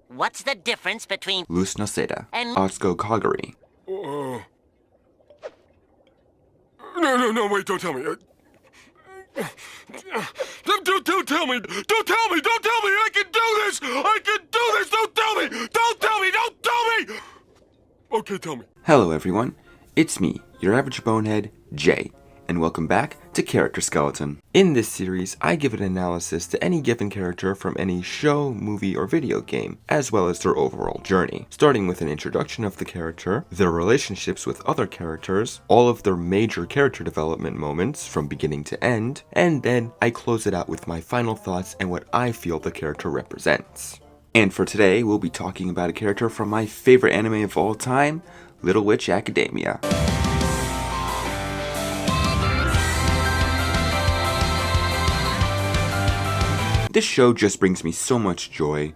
What's the difference between Lusnoseda and Akko Kagari? No, wait, don't tell me. Don't tell me! Don't tell me! I can do this! Don't tell me! Okay, tell me. Hello everyone, it's me, your average bonehead, Jay, and welcome back to Character Skeleton. In this series, I give an analysis to any given character from any show, movie, or video game, as well as their overall journey, starting with an introduction of the character, their relationships with other characters, all of their major character development moments from beginning to end, and then I close it out with my final thoughts and what I feel the character represents. And for today, we'll be talking about a character from my favorite anime of all time, Little Witch Academia. This show just brings me so much joy,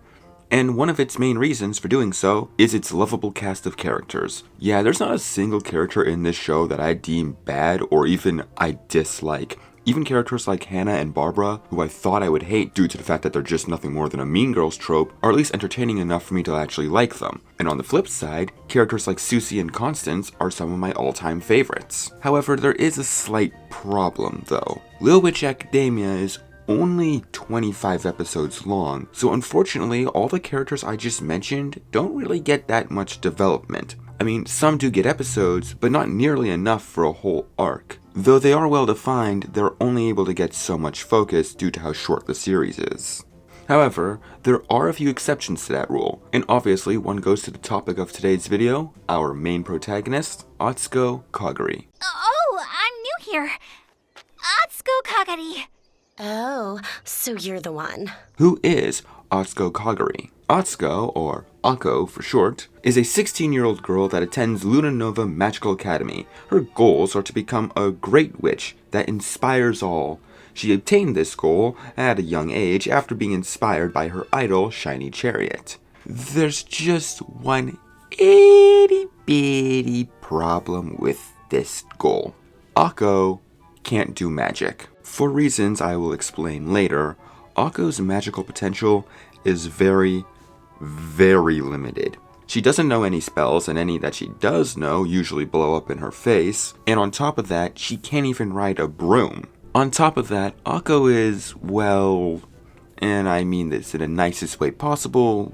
and one of its main reasons for doing so is its lovable cast of characters. Yeah, there's not a single character in this show that I deem bad or even I dislike. Even characters like Hannah and Barbara, who I thought I would hate due to the fact that they're just nothing more than a Mean Girls trope, are at least entertaining enough for me to actually like them. And on the flip side, characters like Sucy and Constance are some of my all-time favorites. However, there is a slight problem though. Little Witch Academia is only 25 episodes long, so unfortunately all the characters I just mentioned don't really get that much development. I mean, some do get episodes, but not nearly enough for a whole arc. Though they are well defined, they're only able to get so much focus due to how short the series is. However, there are a few exceptions to that rule, and obviously one goes to the topic of today's video, our main protagonist, Akko Kagari. Oh, I'm new here. Akko Kagari. Oh, so you're the one. Who is Akko Kagari? Akko, or Akko for short, is a 16-year-old girl that attends Luna Nova Magical Academy. Her goals are to become a great witch that inspires all. She obtained this goal at a young age after being inspired by her idol, Shiny Chariot. There's just one itty-bitty problem with this goal. Akko can't do magic. For reasons I will explain later, Akko's magical potential is very limited. She doesn't know any spells, and any that she does know usually blow up in her face, and on top of that, she can't even ride a broom. On top of that, Akko is, well, and I mean this in the nicest way possible,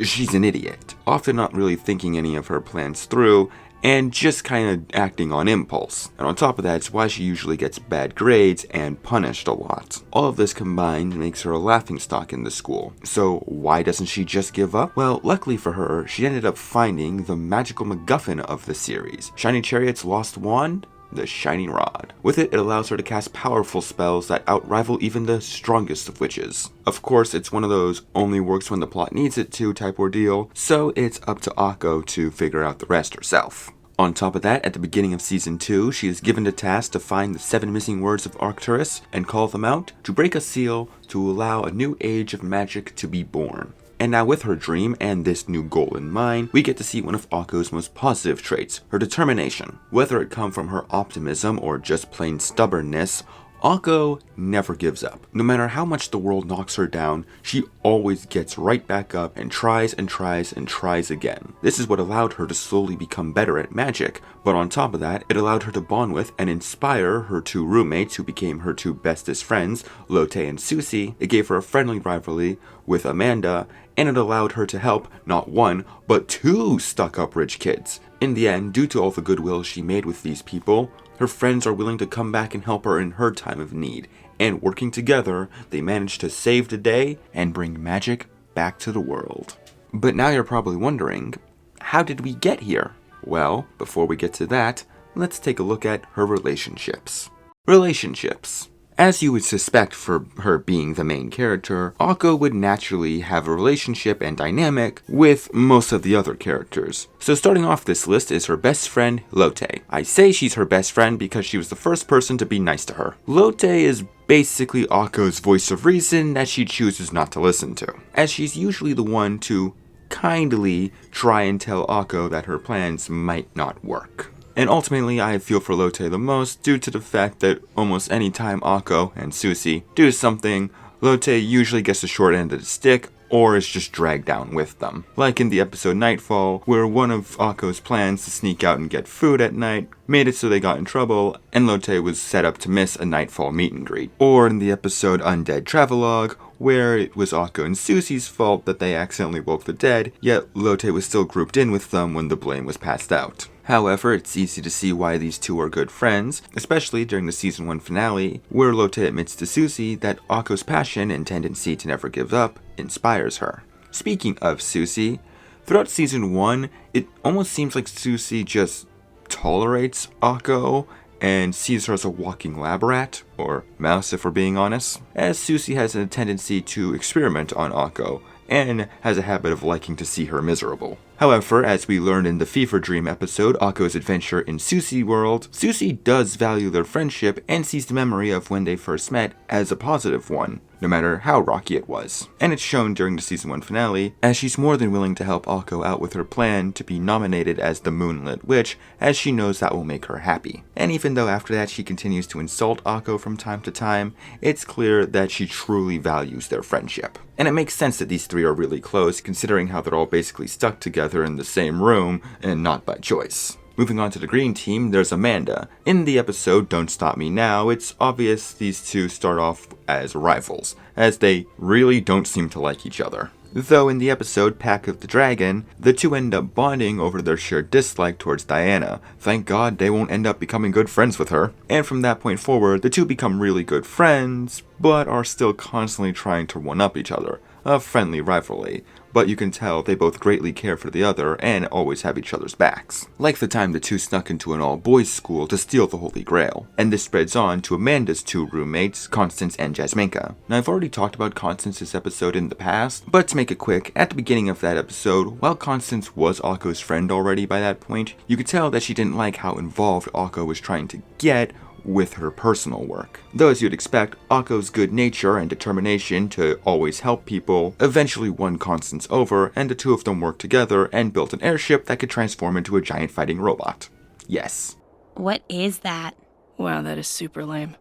she's an idiot, often not really thinking any of her plans through, and just kind of acting on impulse. And on top of that, it's why she usually gets bad grades and punished a lot. All of this combined makes her a laughingstock in the school. So why doesn't she just give up? Well, luckily for her, she ended up finding the magical MacGuffin of the series, Shiny Chariot's lost wand, the Shining Rod. With it, it allows her to cast powerful spells that outrival even the strongest of witches. Of course, it's one of those only works when the plot needs it to type ordeal, so it's up to Akko to figure out the rest herself. On top of that, at the beginning of Season 2, she is given the task to find the 7 missing words of Arcturus and call them out to break a seal to allow a new age of magic to be born. And now with her dream and this new goal in mind, we get to see one of Akko's most positive traits, her determination. Whether it come from her optimism or just plain stubbornness, Akko never gives up. No matter how much the world knocks her down, she always gets right back up and tries and tries and tries again. This is what allowed her to slowly become better at magic, but on top of that, it allowed her to bond with and inspire her 2 roommates who became her 2 bestest friends, Lotte and Sucy. It gave her a friendly rivalry with Amanda, and it allowed her to help not 1, but 2 stuck-up rich kids. In the end, due to all the goodwill she made with these people, her friends are willing to come back and help her in her time of need, and working together, they manage to save the day and bring magic back to the world. But now you're probably wondering, how did we get here? Well, before we get to that, let's take a look at her relationships. Relationships. As you would suspect for her being the main character, Akko would naturally have a relationship and dynamic with most of the other characters. So starting off this list is her best friend, Lotte. I say she's her best friend because she was the first person to be nice to her. Lotte is basically Akko's voice of reason that she chooses not to listen to, as she's usually the one to kindly try and tell Akko that her plans might not work. And ultimately, I feel for Lotte the most due to the fact that almost any time Akko and Sucy do something, Lotte usually gets the short end of the stick, or is just dragged down with them. Like in the episode Nightfall, where one of Akko's plans to sneak out and get food at night made it so they got in trouble, and Lotte was set up to miss a Nightfall meet and greet. Or in the episode Undead Travelogue, where it was Akko and Sucy's fault that they accidentally woke the dead, yet Lotte was still grouped in with them when the blame was passed out. However, it's easy to see why these two are good friends, especially during the Season 1 finale, where Lotte admits to Sucy that Akko's passion and tendency to never give up inspires her. Speaking of Sucy, throughout Season 1, it almost seems like Sucy just tolerates Akko and sees her as a walking lab rat, or mouse if we're being honest, as Sucy has a tendency to experiment on Akko, and has a habit of liking to see her miserable. However, as we learned in the Fever Dream episode, Akko's Adventure in Sucy World, Sucy does value their friendship and sees the memory of when they first met as a positive one, no matter how rocky it was. And it's shown during the Season 1 finale, as she's more than willing to help Akko out with her plan to be nominated as the Moonlit Witch, as she knows that will make her happy. And even though after that she continues to insult Akko from time to time, it's clear that she truly values their friendship. And it makes sense that these three are really close, considering how they're all basically stuck together in the same room, and not by choice. Moving on to the green team, there's Amanda. In the episode Don't Stop Me Now, it's obvious these two start off as rivals, as they really don't seem to like each other. Though in the episode Pack of the Dragon, the two end up bonding over their shared dislike towards Diana. Thank God they won't end up becoming good friends with her. And from that point forward, the two become really good friends, but are still constantly trying to one-up each other. A friendly rivalry, but you can tell they both greatly care for the other and always have each other's backs. Like the time the two snuck into an all-boys school to steal the Holy Grail. And this spreads on to Amanda's two roommates, Constance and Jasminka. Now I've already talked about Constance's episode in the past, but to make it quick, at the beginning of that episode, while Constance was Akko's friend already by that point, you could tell that she didn't like how involved Akko was trying to get with her personal work. Though as you'd expect, Akko's good nature and determination to always help people eventually won Constance over, and the two of them worked together and built an airship that could transform into a giant fighting robot. Yes. What is that? Wow, that is super lame.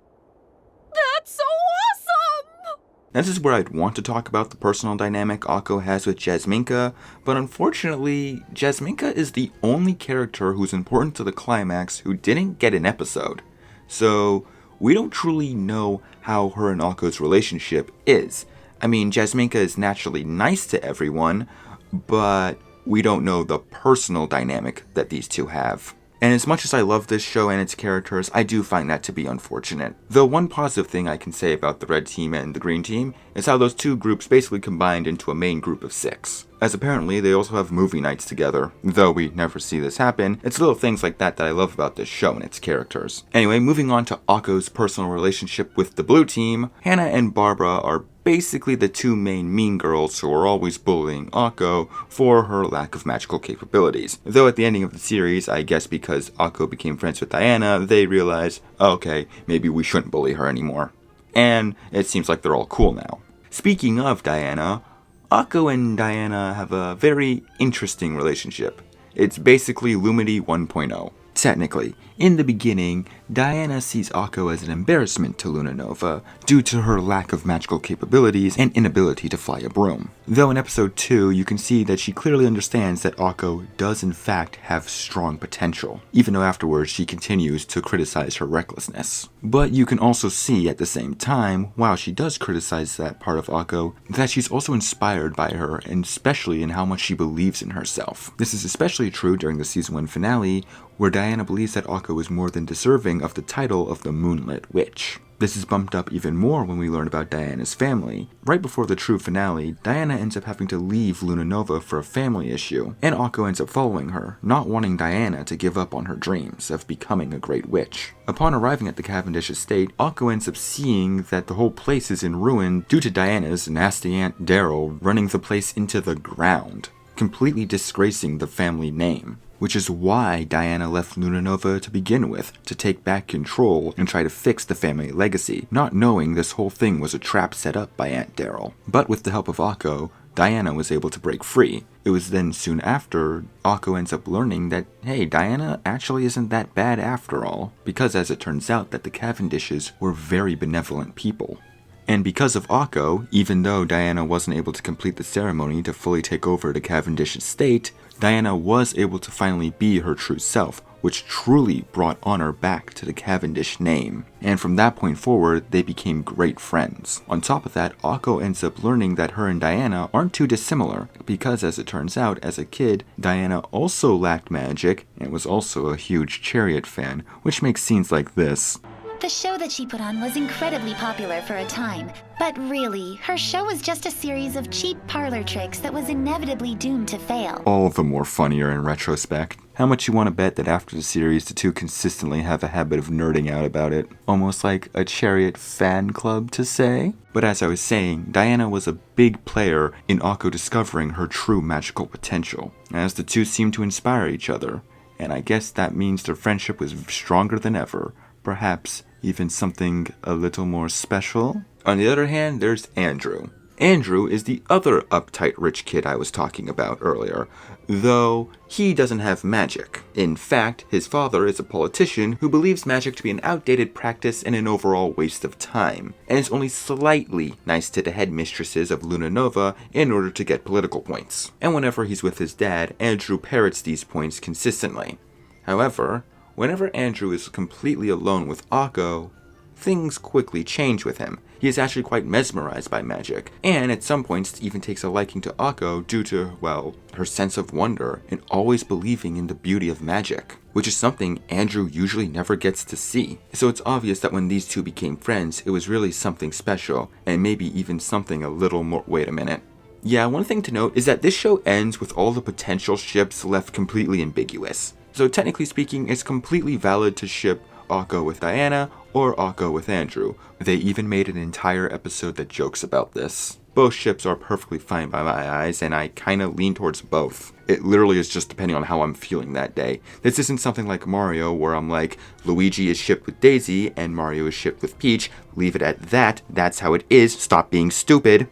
That's so awesome! This is where I'd want to talk about the personal dynamic Akko has with Jasminka, but unfortunately, Jasminka is the only character who's important to the climax who didn't get an episode. So, we don't truly know how her and Akko's relationship is. I mean, Jasminka is naturally nice to everyone, but we don't know the personal dynamic that these two have. And as much as I love this show and its characters, I do find that to be unfortunate. Though one positive thing I can say about the red team and the green team is how those two groups basically combined into a main group of 6. As apparently they also have movie nights together. Though we never see this happen, it's little things like that that I love about this show and its characters. Anyway, moving on to Akko's personal relationship with the blue team, Hannah and Barbara are basically the two main mean girls who are always bullying Akko for her lack of magical capabilities. Though at the ending of the series, I guess because Akko became friends with Diana, they realized, okay, maybe we shouldn't bully her anymore. And it seems like they're all cool now. Speaking of Diana, Akko and Diana have a very interesting relationship. It's basically Lumity 1.0. Technically, in the beginning, Diana sees Akko as an embarrassment to Luna Nova due to her lack of magical capabilities and inability to fly a broom. Though in episode 2, you can see that she clearly understands that Akko does in fact have strong potential, even though afterwards she continues to criticize her recklessness. But you can also see at the same time, while she does criticize that part of Akko, that she's also inspired by her, and especially in how much she believes in herself. This is especially true during the season 1 finale, where Diana believes that Akko is more than deserving of the title of the Moonlit Witch. This is bumped up even more when we learn about Diana's family. Right before the true finale, Diana ends up having to leave Luna Nova for a family issue, and Akko ends up following her, not wanting Diana to give up on her dreams of becoming a great witch. Upon arriving at the Cavendish estate, Akko ends up seeing that the whole place is in ruin due to Diana's nasty aunt Daryl running the place into the ground, completely disgracing the family name. Which is why Diana left Luna Nova to begin with, to take back control and try to fix the family legacy, not knowing this whole thing was a trap set up by Aunt Daryl. But with the help of Akko, Diana was able to break free. It was then soon after, Akko ends up learning that, hey, Diana actually isn't that bad after all, because as it turns out that the Cavendishes were very benevolent people. And because of Akko, even though Diana wasn't able to complete the ceremony to fully take over the Cavendish estate, Diana was able to finally be her true self, which truly brought honor back to the Cavendish name. And from that point forward, they became great friends. On top of that, Akko ends up learning that her and Diana aren't too dissimilar, because as it turns out, as a kid, Diana also lacked magic and was also a huge Chariot fan, which makes scenes like this. The show that she put on was incredibly popular for a time, but really, her show was just a series of cheap parlor tricks that was inevitably doomed to fail. All the more funnier in retrospect. How much you want to bet that after the series, the two consistently have a habit of nerding out about it? Almost like a Chariot fan club to say? But as I was saying, Diana was a big player in Akko discovering her true magical potential, as the two seemed to inspire each other. And I guess that means their friendship was stronger than ever. Perhaps even something a little more special? On the other hand, there's Andrew. Andrew is the other uptight rich kid I was talking about earlier, though he doesn't have magic. In fact, his father is a politician who believes magic to be an outdated practice and an overall waste of time, and is only slightly nice to the headmistresses of Luna Nova in order to get political points. And whenever he's with his dad, Andrew parrots these points consistently. However, whenever Andrew is completely alone with Akko, things quickly change with him. He is actually quite mesmerized by magic, and at some points even takes a liking to Akko due to, well, her sense of wonder and always believing in the beauty of magic, which is something Andrew usually never gets to see. So it's obvious that when these two became friends, it was really something special, and maybe even something a little more— wait a minute. Yeah, one thing to note is that this show ends with all the potential ships left completely ambiguous. So technically speaking, it's completely valid to ship Akko with Diana or Akko with Andrew. They even made an entire episode that jokes about this. Both ships are perfectly fine by my eyes, and I kinda lean towards both. It literally is just depending on how I'm feeling that day. This isn't something like Mario where I'm like, Luigi is shipped with Daisy and Mario is shipped with Peach. Leave it at that. That's how it is. Stop being stupid.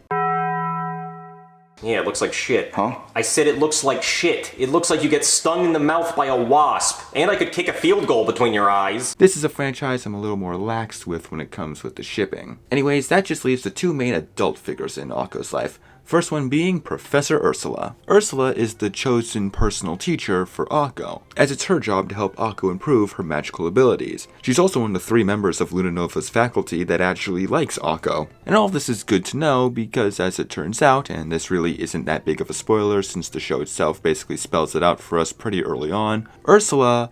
Yeah, it looks like shit. Huh? I said it looks like shit. It looks like you get stung in the mouth by a wasp. And I could kick a field goal between your eyes. This is a franchise I'm a little more lax with when it comes with the shipping. Anyways, that just leaves the two main adult figures in Akko's life. First one being Professor Ursula. Ursula is the chosen personal teacher for Akko, as it's her job to help Akko improve her magical abilities. She's also one of the 3 members of Luna Nova's faculty that actually likes Akko. And all of this is good to know because, as it turns out, and this really isn't that big of a spoiler since the show itself basically spells it out for us pretty early on, Ursula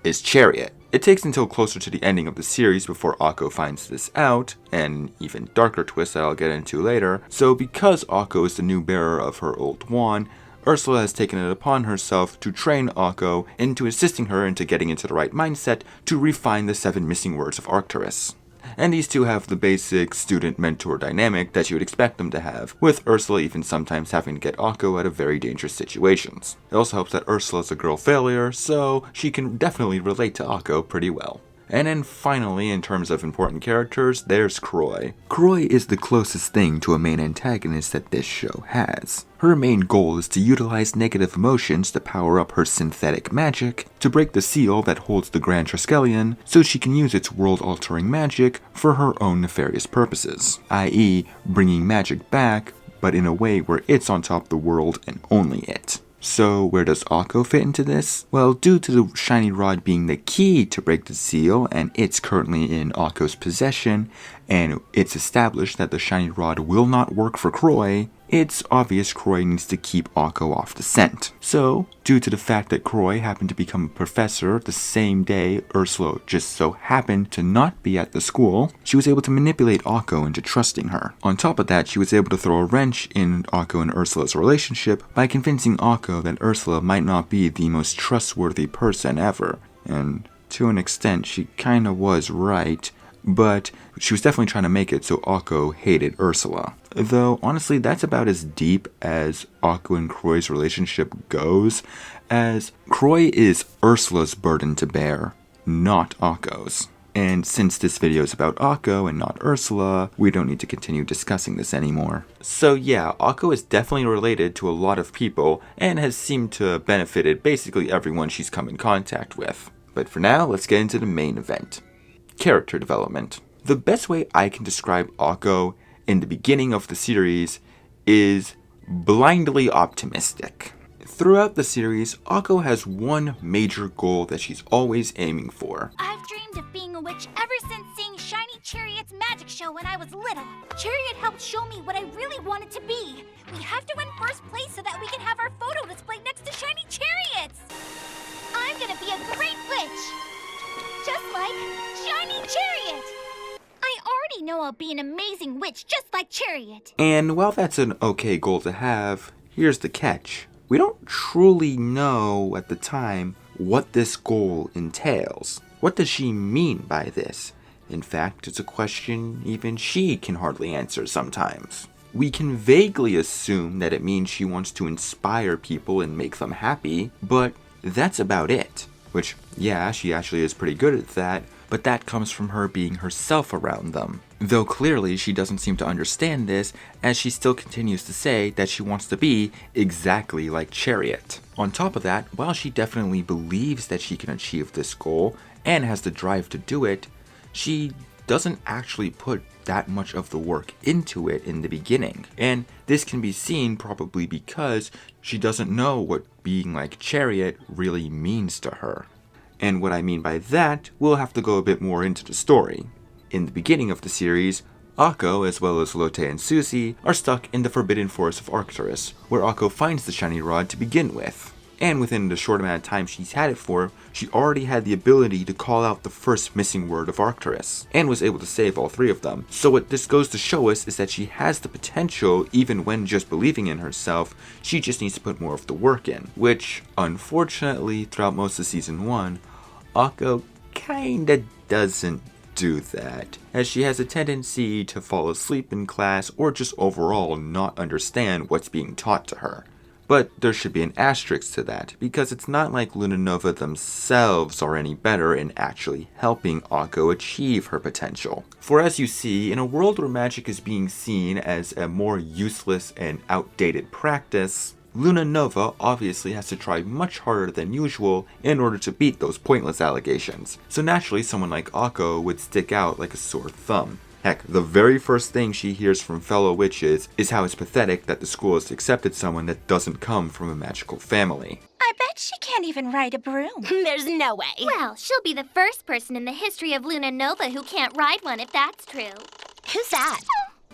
is Chariot. It takes until closer to the ending of the series before Akko finds this out, and even darker twist that I'll get into later. So because Akko is the new bearer of her old wand, Ursula has taken it upon herself to train Akko into assisting her into getting into the right mindset to refine the 7 missing words of Arcturus. And these two have the basic student-mentor dynamic that you would expect them to have, with Ursula even sometimes having to get Akko out of very dangerous situations. It also helps that Ursula's a girl failure, so she can definitely relate to Akko pretty well. And then finally, in terms of important characters, there's Croy. Croy is the closest thing to a main antagonist that this show has. Her main goal is to utilize negative emotions to power up her synthetic magic, to break the seal that holds the Grand Triskelion, so she can use its world-altering magic for her own nefarious purposes, i.e. bringing magic back, but in a way where it's on top of the world and only it. So where does Akko fit into this? Well, due to the shiny rod being the key to break the seal, and it's currently in Akko's possession, and it's established that the shiny rod will not work for Croy, it's obvious Croy needs to keep Akko off the scent. So, due to the fact that Croy happened to become a professor the same day Ursula just so happened to not be at the school, she was able to manipulate Akko into trusting her. On top of that, she was able to throw a wrench in Akko and Ursula's relationship by convincing Akko that Ursula might not be the most trustworthy person ever. And to an extent, she kinda was right, but she was definitely trying to make it so Akko hated Ursula. Though, honestly, that's about as deep as Akko and Croy's relationship goes, as Croy is Ursula's burden to bear, not Akko's. And since this video is about Akko and not Ursula, we don't need to continue discussing this anymore. So yeah, Akko is definitely related to a lot of people, and has seemed to have benefited basically everyone she's come in contact with. But for now, let's get into the main event. Character development. The best way I can describe Akko in the beginning of the series is blindly optimistic. Throughout the series, Akko has one major goal that she's always aiming for. I've dreamed of being a witch ever since seeing Shiny Chariot's magic show when I was little. Chariot helped show me what I really wanted to be. We have to win first place so that we can have our photo displayed next to Shiny Chariots. I'm gonna be a great witch, just like Shiny Chariot. I already know I'll be an amazing witch just like Chariot. And while that's an okay goal to have, here's the catch. We don't truly know at the time what this goal entails. What does she mean by this? In fact, it's a question even she can hardly answer sometimes. We can vaguely assume that it means she wants to inspire people and make them happy, but that's about it. Which, yeah, she actually is pretty good at that, but that comes from her being herself around them. Though clearly she doesn't seem to understand this, as she still continues to say that she wants to be exactly like Chariot. On top of that, while she definitely believes that she can achieve this goal, and has the drive to do it, she doesn't actually put that much of the work into it in the beginning. And this can be seen probably because she doesn't know what being like Chariot really means to her. And what I mean by that, we'll have to go a bit more into the story. In the beginning of the series, Akko, as well as Lotte and Sucy, are stuck in the forbidden forest of Orchestra, where Akko finds the shiny rod to begin with. And within the short amount of time she's had it for, she already had the ability to call out the first missing word of Orchestra, and was able to save all three of them. So what this goes to show us is that she has the potential, even when just believing in herself, she just needs to put more of the work in. Which, unfortunately, throughout most of Season 1, Akko kinda doesn't do that, as she has a tendency to fall asleep in class or just overall not understand what's being taught to her. But there should be an asterisk to that, because it's not like Lunanova themselves are any better in actually helping Akko achieve her potential. For as you see, in a world where magic is being seen as a more useless and outdated practice, Lunanova obviously has to try much harder than usual in order to beat those pointless allegations. So naturally someone like Akko would stick out like a sore thumb. Heck, the very first thing she hears from fellow witches is how it's pathetic that the school has accepted someone that doesn't come from a magical family. I bet she can't even ride a broom. There's no way. Well, she'll be the first person in the history of Lunanova who can't ride one if that's true. Who's that?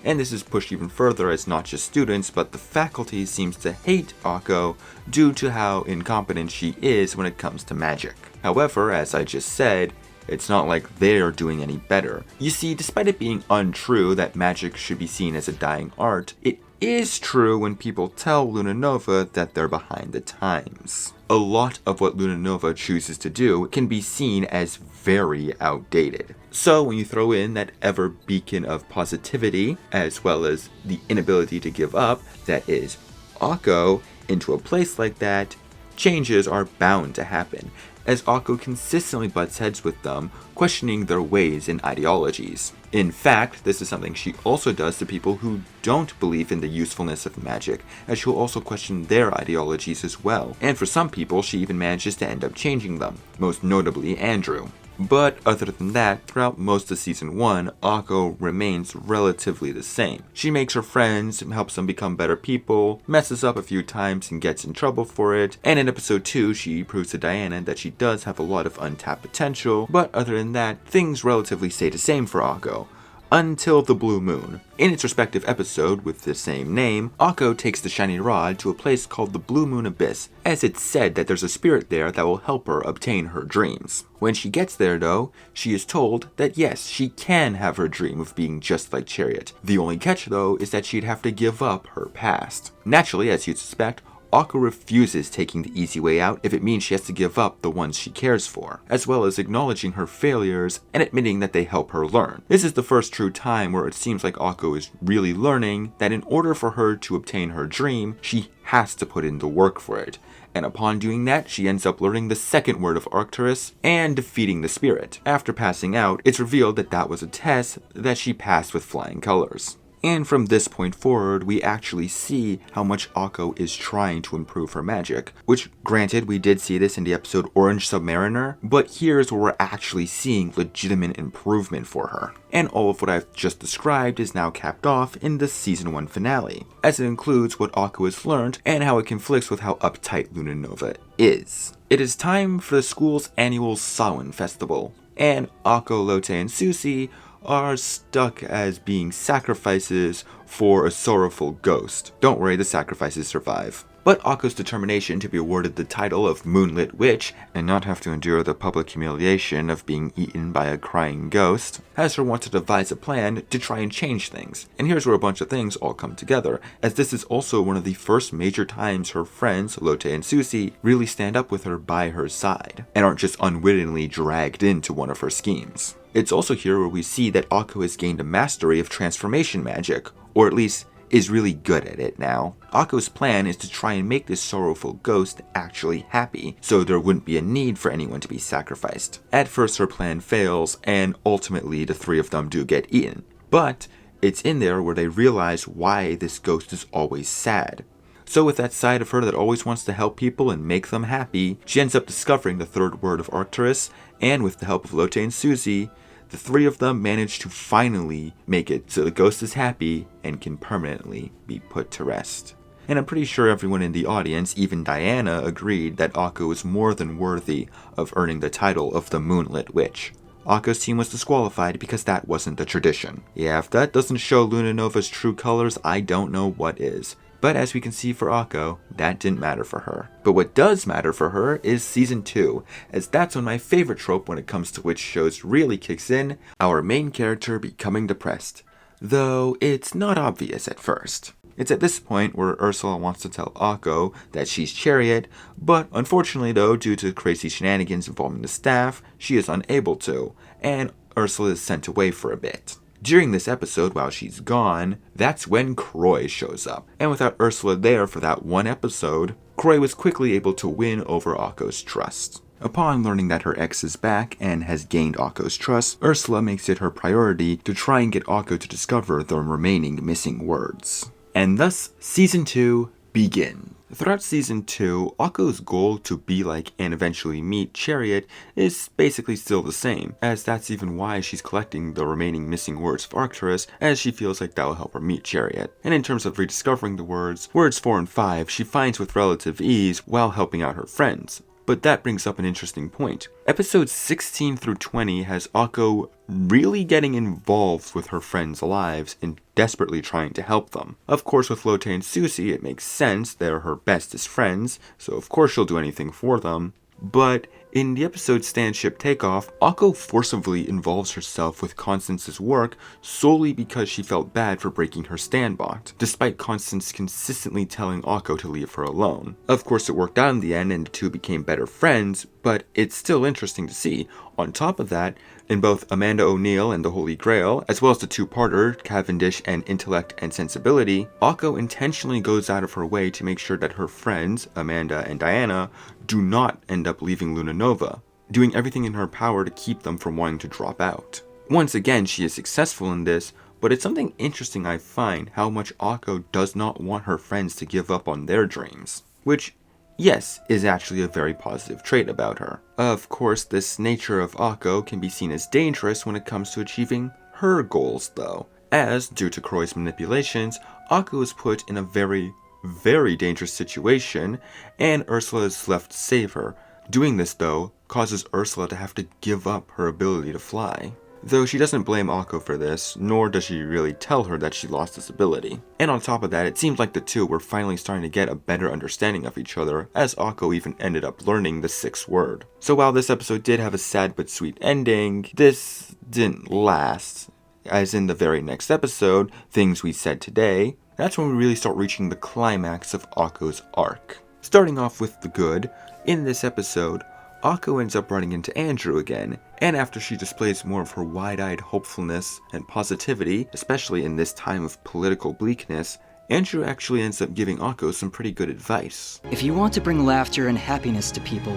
And this is pushed even further as not just students, but the faculty seems to hate Akko due to how incompetent she is when it comes to magic. However, as I just said, it's not like they're doing any better. You see, despite it being untrue that magic should be seen as a dying art, it is true when people tell Lunanova that they're behind the times. A lot of what Lunanova chooses to do can be seen as very outdated. So when you throw in that ever beacon of positivity, as well as the inability to give up, that is Akko, into a place like that, changes are bound to happen, as Akko consistently butts heads with them, questioning their ways and ideologies. In fact, this is something she also does to people who don't believe in the usefulness of magic, as she'll also question their ideologies as well. And for some people, she even manages to end up changing them, most notably Andrew. But other than that, throughout most of Season 1, Akko remains relatively the same. She makes her friends, helps them become better people, messes up a few times and gets in trouble for it, and in Episode 2 she proves to Diana that she does have a lot of untapped potential, but other than that, things relatively stay the same for Akko. Until the Blue Moon. In its respective episode with the same name, Akko takes the shiny rod to a place called the Blue Moon Abyss, as it's said that there's a spirit there that will help her obtain her dreams. When she gets there though, she is told that yes, she can have her dream of being just like Chariot. The only catch though is that she'd have to give up her past. Naturally, as you'd suspect, Akko refuses taking the easy way out if it means she has to give up the ones she cares for, as well as acknowledging her failures and admitting that they help her learn. This is the first true time where it seems like Akko is really learning that in order for her to obtain her dream, she has to put in the work for it. And upon doing that, she ends up learning the second word of Arcturus and defeating the spirit. After passing out, it's revealed that that was a test that she passed with flying colors. And from this point forward, we actually see how much Akko is trying to improve her magic, which granted, we did see this in the episode Orange Submariner, but here's where we're actually seeing legitimate improvement for her. And all of what I've just described is now capped off in the Season 1 finale, as it includes what Akko has learned and how it conflicts with how uptight Luna Nova is. It is time for the school's annual Samhain Festival, and Akko, Lotte, and Sucy are stuck as being sacrifices for a sorrowful ghost. Don't worry, the sacrifices survive. But Akko's determination to be awarded the title of Moonlit Witch and not have to endure the public humiliation of being eaten by a crying ghost has her want to devise a plan to try and change things. And here's where a bunch of things all come together, as this is also one of the first major times her friends, Lotte and Sucy, really stand up with her by her side, and aren't just unwittingly dragged into one of her schemes. It's also here where we see that Akko has gained a mastery of transformation magic, or at least is really good at it now. Akko's plan is to try and make this sorrowful ghost actually happy, so there wouldn't be a need for anyone to be sacrificed. At first her plan fails, and ultimately the three of them do get eaten. But it's in there where they realize why this ghost is always sad. So with that side of her that always wants to help people and make them happy, she ends up discovering the third word of Arcturus, and with the help of Lotte and Sucy, the three of them manage to finally make it so the ghost is happy and can permanently be put to rest. And I'm pretty sure everyone in the audience, even Diana, agreed that Akko is more than worthy of earning the title of the Moonlit Witch. Akko's team was disqualified because that wasn't the tradition. Yeah, if that doesn't show Luna Nova's true colors, I don't know what is. But as we can see for Akko, that didn't matter for her. But what does matter for her is Season 2, as that's when my favorite trope when it comes to witch shows really kicks in, our main character becoming depressed. Though it's not obvious at first. It's at this point where Ursula wants to tell Akko that she's Chariot, but unfortunately though, due to crazy shenanigans involving the staff, she is unable to, and Ursula is sent away for a bit. During this episode, while she's gone, that's when Croy shows up. And without Ursula there for that one episode, Croy was quickly able to win over Akko's trust. Upon learning that her ex is back and has gained Akko's trust, Ursula makes it her priority to try and get Akko to discover the remaining missing words. And thus, Season 2 begins. Throughout Season 2, Akko's goal to be like and eventually meet Chariot is basically still the same, as that's even why she's collecting the remaining missing words of Arcturus, as she feels like that will help her meet Chariot. And in terms of rediscovering the words 4 and 5 she finds with relative ease while helping out her friends. But that brings up an interesting point. Episodes 16 through 20 has Akko really getting involved with her friends' lives and desperately trying to help them. Of course, with Lotte and Sucy, it makes sense, they're her bestest friends, so of course she'll do anything for them. But in the episode Stand Ship Takeoff, Akko forcibly involves herself with Constance's work solely because she felt bad for breaking her standbot, despite Constance consistently telling Akko to leave her alone. Of course it worked out in the end and the two became better friends, but it's still interesting to see. On top of that, in both Amanda O'Neill and the Holy Grail, as well as the two-parter, Cavendish and Intellect and Sensibility, Akko intentionally goes out of her way to make sure that her friends, Amanda and Diana, do not end up leaving Luna Nova, doing everything in her power to keep them from wanting to drop out. Once again, she is successful in this, but it's something interesting I find how much Akko does not want her friends to give up on their dreams, which, yes, is actually a very positive trait about her. Of course, this nature of Akko can be seen as dangerous when it comes to achieving her goals though, as, due to Croy's manipulations, Akko is put in a very dangerous situation, and Ursula is left to save her. Doing this though, causes Ursula to have to give up her ability to fly. Though she doesn't blame Akko for this, nor does she really tell her that she lost this ability. And on top of that, it seems like the two were finally starting to get a better understanding of each other, as Akko even ended up learning the 6th word. So while this episode did have a sad but sweet ending, this didn't last. As in the very next episode, Things We Said Today, that's when we really start reaching the climax of Akko's arc. Starting off with the good, in this episode, Akko ends up running into Andrew again, and after she displays more of her wide-eyed hopefulness and positivity, especially in this time of political bleakness, Andrew actually ends up giving Akko some pretty good advice. If you want to bring laughter and happiness to people,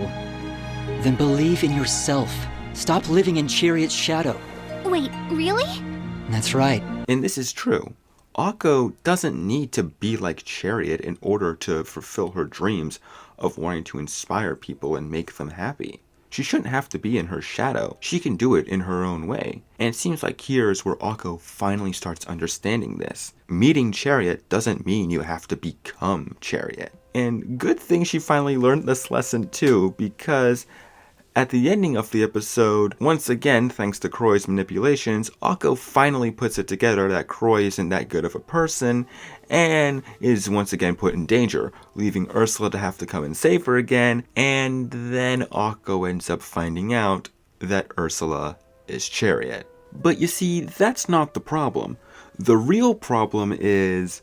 then believe in yourself. Stop living in Chariot's shadow. Wait, really? That's right. And this is true. Akko doesn't need to be like Chariot in order to fulfill her dreams of wanting to inspire people and make them happy. She shouldn't have to be in her shadow. She can do it in her own way. And it seems like here's where Akko finally starts understanding this. Meeting Chariot doesn't mean you have to become Chariot. And good thing she finally learned this lesson too, because at the ending of the episode, once again, thanks to Croy's manipulations, Akko finally puts it together that Croy isn't that good of a person, and is once again put in danger, leaving Ursula to have to come and save her again, and then Akko ends up finding out that Ursula is Chariot. But you see, that's not the problem. The real problem is,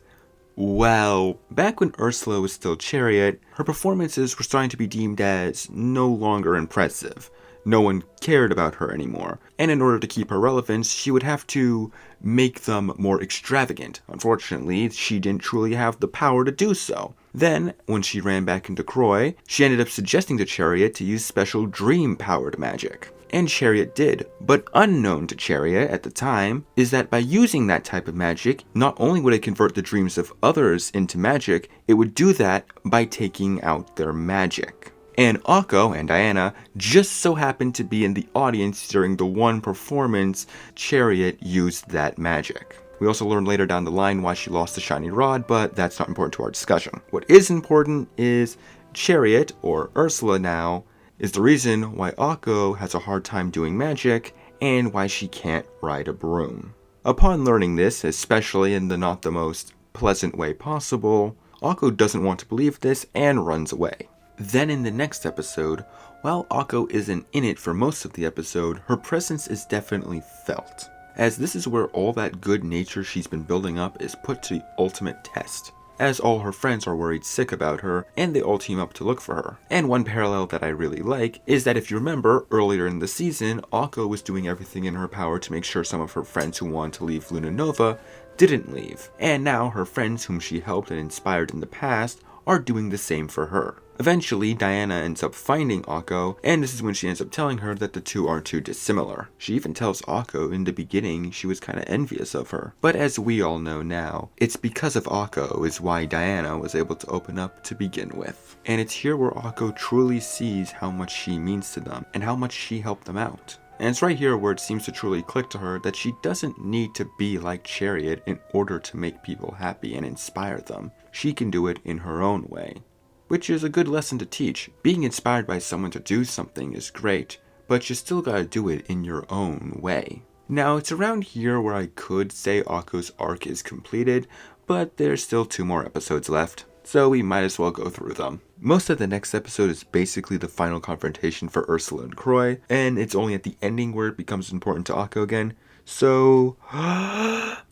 well, back when Ursula was still Chariot, her performances were starting to be deemed as no longer impressive. No one cared about her anymore, and in order to keep her relevance, she would have to make them more extravagant. Unfortunately, she didn't truly have the power to do so. Then, when she ran back into Croy, she ended up suggesting to Chariot to use special dream-powered magic. And Chariot did, but unknown to Chariot at the time is that by using that type of magic, not only would it convert the dreams of others into magic, it would do that by taking out their magic. And Akko and Diana just so happened to be in the audience during the one performance Chariot used that magic. We also learn later down the line why she lost the shiny rod, but that's not important to our discussion. What is important is Chariot, or Ursula now, is the reason why Akko has a hard time doing magic and why she can't ride a broom. Upon learning this, especially in the not the most pleasant way possible, Akko doesn't want to believe this and runs away. Then in the next episode, while Akko isn't in it for most of the episode, her presence is definitely felt, as this is where all that good nature she's been building up is put to the ultimate test, as all her friends are worried sick about her, and they all team up to look for her. And one parallel that I really like is that if you remember, earlier in the season, Akko was doing everything in her power to make sure some of her friends who wanted to leave Luna Nova didn't leave, and now her friends whom she helped and inspired in the past are doing the same for her. Eventually, Diana ends up finding Akko, and this is when she ends up telling her that the two aren't too dissimilar. She even tells Akko in the beginning she was kinda envious of her. But as we all know now, it's because of Akko is why Diana was able to open up to begin with. And it's here where Akko truly sees how much she means to them, and how much she helped them out. And it's right here where it seems to truly click to her that she doesn't need to be like Chariot in order to make people happy and inspire them. She can do it in her own way. Which is a good lesson to teach. Being inspired by someone to do something is great, but you still gotta do it in your own way. Now, it's around here where I could say Akko's arc is completed, but there's still 2 more episodes left, so we might as well go through them. Most of the next episode is basically the final confrontation for Ursula and Croy, and it's only at the ending where it becomes important to Akko again. So,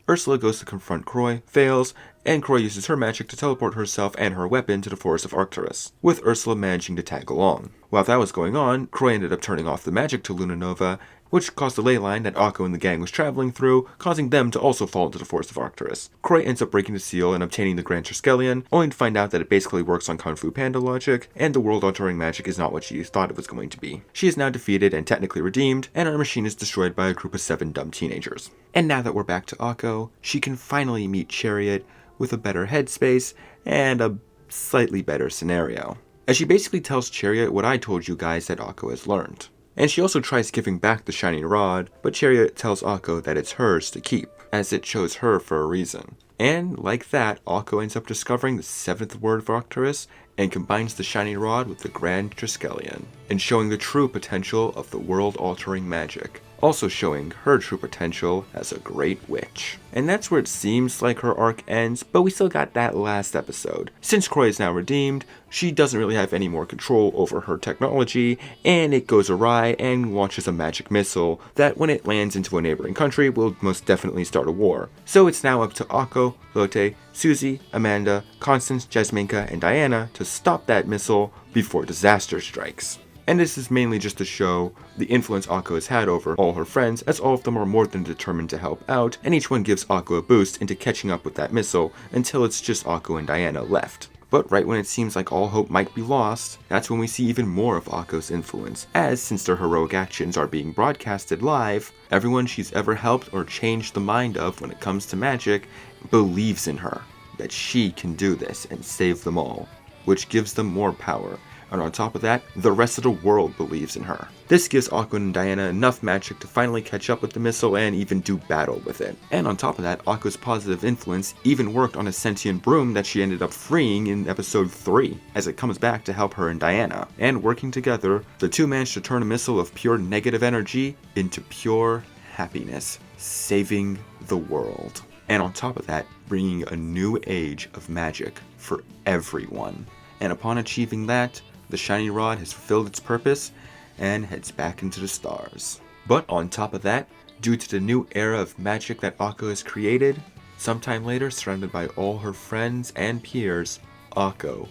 Ursula goes to confront Croy, fails, and Croy uses her magic to teleport herself and her weapon to the forest of Arcturus, with Ursula managing to tag along. While that was going on, Croy ended up turning off the magic to Luna Nova, which caused the ley line that Akko and the gang was traveling through, causing them to also fall into the forest of Arcturus. Croy ends up breaking the seal and obtaining the Grand Jayskeletyn, only to find out that it basically works on Kung Fu Panda logic, and the world-altering magic is not what she thought it was going to be. She is now defeated and technically redeemed, and her machine is destroyed by a group of 7 dumb teenagers. And now that we're back to Akko, she can finally meet Chariot with a better headspace and a slightly better scenario, as she basically tells Chariot what I told you guys that Akko has learned. And she also tries giving back the shiny rod, but Chariot tells Akko that it's hers to keep, as it chose her for a reason. And like that, Akko ends up discovering the 7th word of Arcturus and combines the shiny rod with the Grand Jayskeletyn, and showing the true potential of the world-altering magic, also showing her true potential as a great witch. And that's where it seems like her arc ends, but we still got that last episode. Since Croy is now redeemed, she doesn't really have any more control over her technology, and it goes awry and launches a magic missile that when it lands into a neighboring country will most definitely start a war. So it's now up to Akko, Lotte, Sucy, Amanda, Constance, Jasminka, and Diana to stop that missile before disaster strikes. And this is mainly just to show the influence Akko has had over all her friends, as all of them are more than determined to help out, and each one gives Akko a boost into catching up with that missile until it's just Akko and Diana left. But right when it seems like all hope might be lost, that's when we see even more of Akko's influence, as since their heroic actions are being broadcasted live, everyone she's ever helped or changed the mind of when it comes to magic believes in her, that she can do this and save them all, which gives them more power. And on top of that, the rest of the world believes in her. This gives Akko and Diana enough magic to finally catch up with the missile and even do battle with it. And on top of that, Akko's positive influence even worked on a sentient broom that she ended up freeing in episode 3, as it comes back to help her and Diana. And working together, the two managed to turn a missile of pure negative energy into pure happiness, saving the world. And on top of that, bringing a new age of magic for everyone. And upon achieving that, the shiny rod has fulfilled its purpose and heads back into the stars. But on top of that, due to the new era of magic that Akko has created, sometime later, surrounded by all her friends and peers, Akko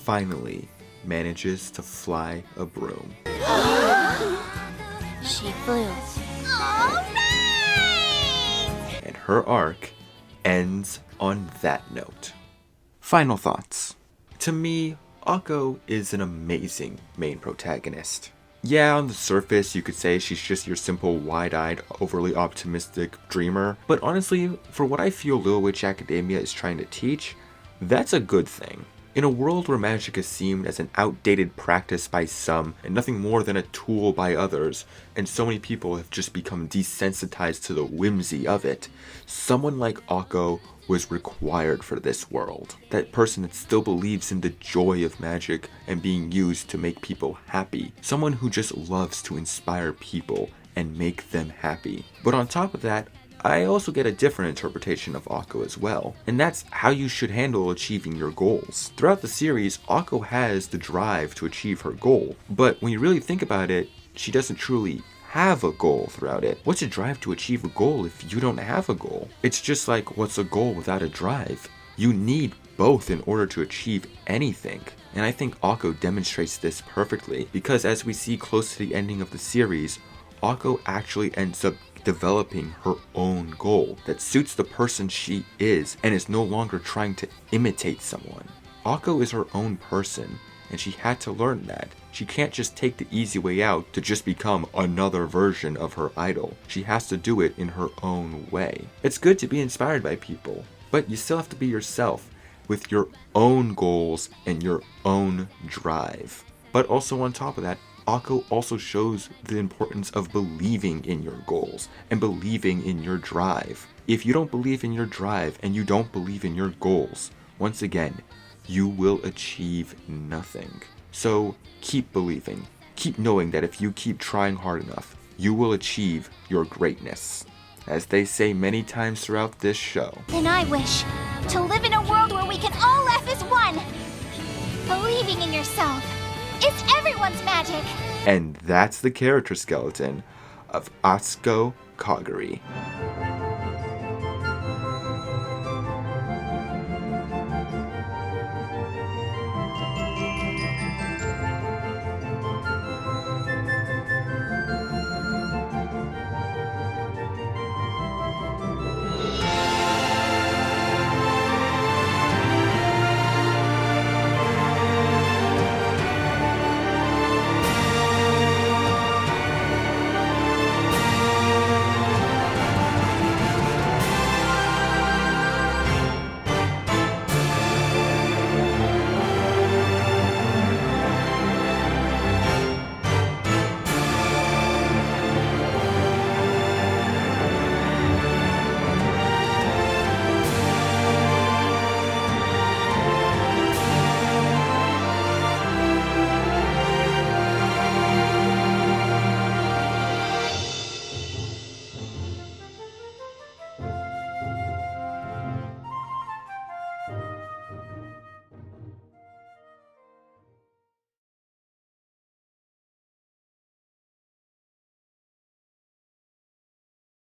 finally manages to fly a broom. She flew. And her arc ends on that note. Final thoughts. To me, Akko is an amazing main protagonist. Yeah, on the surface you could say she's just your simple wide-eyed, overly optimistic dreamer, but honestly, for what I feel Little Witch Academia is trying to teach, that's a good thing. In a world where magic is seen as an outdated practice by some and nothing more than a tool by others, and so many people have just become desensitized to the whimsy of it, someone like Akko was required for this world. That person that still believes in the joy of magic and being used to make people happy. Someone who just loves to inspire people and make them happy. But on top of that, I also get a different interpretation of Akko as well, and that's how you should handle achieving your goals. Throughout the series, Akko has the drive to achieve her goal, but when you really think about it, she doesn't truly have a goal throughout it. What's a drive to achieve a goal if you don't have a goal? It's just like, what's a goal without a drive? You need both in order to achieve anything. And I think Akko demonstrates this perfectly, because as we see close to the ending of the series, Akko actually ends up developing her own goal that suits the person she is and is no longer trying to imitate someone. Akko is her own person, and she had to learn that. She can't just take the easy way out to just become another version of her idol. She has to do it in her own way. It's good to be inspired by people, but you still have to be yourself with your own goals and your own drive. But also on top of that, Akko also shows the importance of believing in your goals and believing in your drive. If you don't believe in your drive and you don't believe in your goals, once again, you will achieve nothing. So keep believing. Keep knowing that if you keep trying hard enough, you will achieve your greatness. As they say many times throughout this show. Then I wish to live in a world where we can all laugh as one. Believing in yourself is everyone's magic. And that's the character skeleton of Akko Kagari.